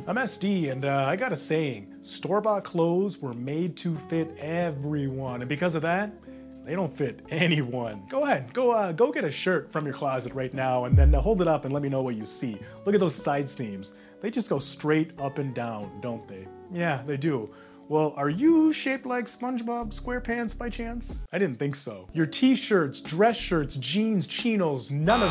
I'm SD, and I got a saying, store-bought clothes were made to fit everyone, and because of that, they don't fit anyone. Go ahead, go get a shirt from your closet right now, and then hold it up and let me know what you see. Look at those side seams. They just go straight up and down, don't they? Yeah, they do. Well, are you shaped like SpongeBob SquarePants by chance? I didn't think so. Your t-shirts, dress shirts, jeans, chinos, none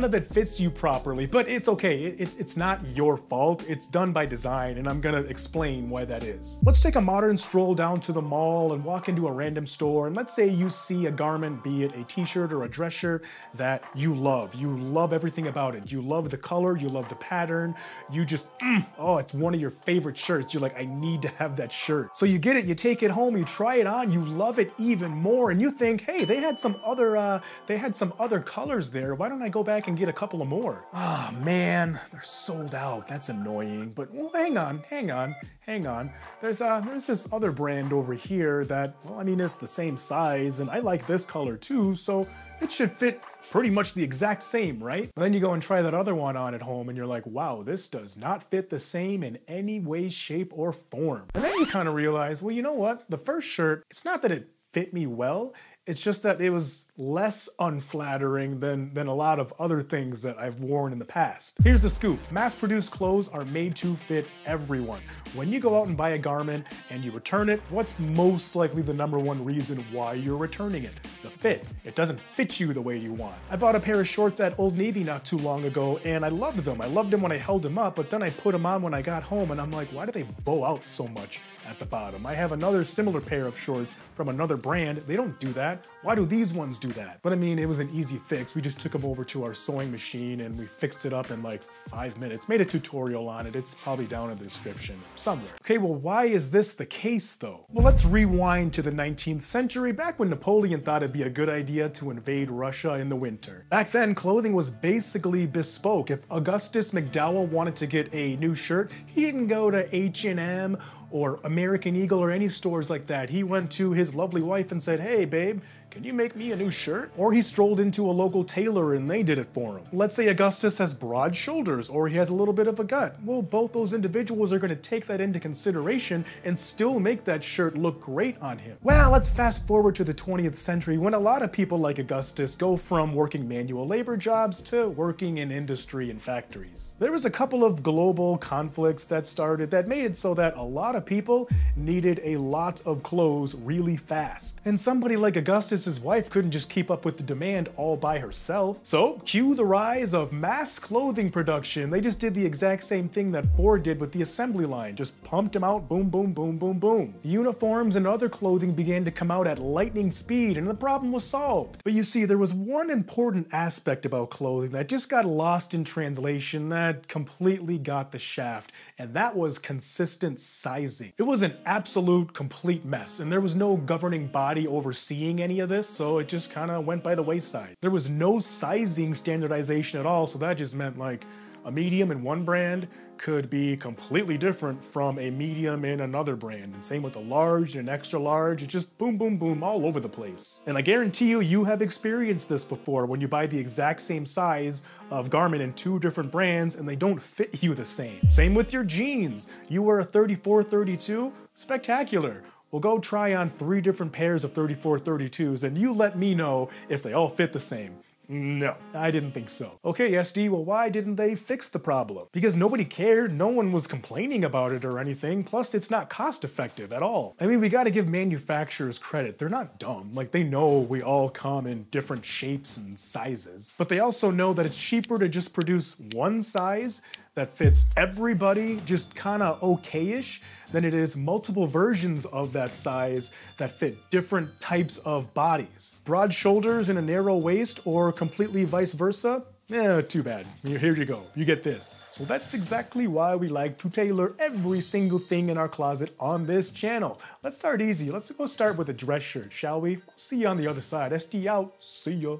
of it fits you properly, but it's okay. It's not your fault. It's done by design, and I'm gonna explain why that is. Let's take a modern stroll down to the mall and walk into a random store, and let's say you see a garment, be it a t-shirt or a dress shirt, that you love. You love everything about it. You love the color, you love the pattern, you just, oh, it's one of your favorite shirts. You're like, I need to have that shirt. So you get it, you take it home, you try it on, you love it even more, and you think, hey, they had some other colors there. Why don't I go back and get a couple of more? Ah, man, they're sold out. That's annoying. But well, hang on. There's this other brand over here that, well, I mean, it's the same size, and I like this color too, so it should fit pretty much the exact same, right? But then you go and try that other one on at home and you're like, wow, this does not fit the same in any way, shape, or form. And then you kind of realize, well, you know what? The first shirt, it's not that it fit me well, it's just that it was less unflattering than a lot of other things that I've worn in the past. Here's the scoop. Mass-produced clothes are made to fit everyone. When you go out and buy a garment and you return it, what's most likely the #1 reason why you're returning it? The fit. It doesn't fit you the way you want. I bought a pair of shorts at Old Navy not too long ago, and I loved them. I loved them when I held them up, but then I put them on when I got home, and I'm like, why do they bow out so much at the bottom? I have another similar pair of shorts from another brand. They don't do that. Why do these ones do that? But I mean, it was an easy fix. We just took them over to our sewing machine and we fixed it up in like 5 minutes. Made a tutorial on it. It's probably down in the description somewhere. Okay, well, why is this the case though? Well, let's rewind to the 19th century, back when Napoleon thought it'd be a good idea to invade Russia in the winter. Back then, clothing was basically bespoke. If Augustus McDowell wanted to get a new shirt, he didn't go to H&M or American Eagle or any stores like that. He went to his lovely wife and said, hey babe, can you make me a new shirt? Or he strolled into a local tailor and they did it for him. Let's say Augustus has broad shoulders or he has a little bit of a gut. Well, both those individuals are going to take that into consideration and still make that shirt look great on him. Well, let's fast forward to the 20th century when a lot of people like Augustus go from working manual labor jobs to working in industry and factories. There was a couple of global conflicts that started that made it so that a lot of people needed a lot of clothes really fast. And somebody like Augustus, his wife, couldn't just keep up with the demand all by herself. So cue the rise of mass clothing production. They just did the exact same thing that Ford did with the assembly line. Just pumped them out, boom, boom, boom, boom, boom. Uniforms and other clothing began to come out at lightning speed and the problem was solved. But you see, there was one important aspect about clothing that just got lost in translation that completely got the shaft, and that was consistent sizing. It was an absolute complete mess, and there was no governing body overseeing any of this, so it just kind of went by the wayside. There was no sizing standardization at all, so that just meant like a medium in one brand could be completely different from a medium in another brand. And same with a large and an extra large. It's just boom, boom, boom all over the place. And I guarantee you have experienced this before when you buy the exact same size of garment in 2 different brands and they don't fit you the same. Same with your jeans. You wear a 34, 32, spectacular. Well, go try on 3 different pairs of 34, 32s and you let me know if they all fit the same. No, I didn't think so. Okay, SD, well, why didn't they fix the problem? Because nobody cared, no one was complaining about it or anything, plus it's not cost effective at all. I mean, we gotta give manufacturers credit. They're not dumb. Like, they know we all come in different shapes and sizes. But they also know that it's cheaper to just produce one size that fits everybody just kinda okay-ish than it is multiple versions of that size that fit different types of bodies. Broad shoulders and a narrow waist or completely vice versa? Eh, too bad. Here you go. You get this. So that's exactly why we like to tailor every single thing in our closet on this channel. Let's start easy. Let's go start with a dress shirt, shall we? We'll see you on the other side. SD out. See ya.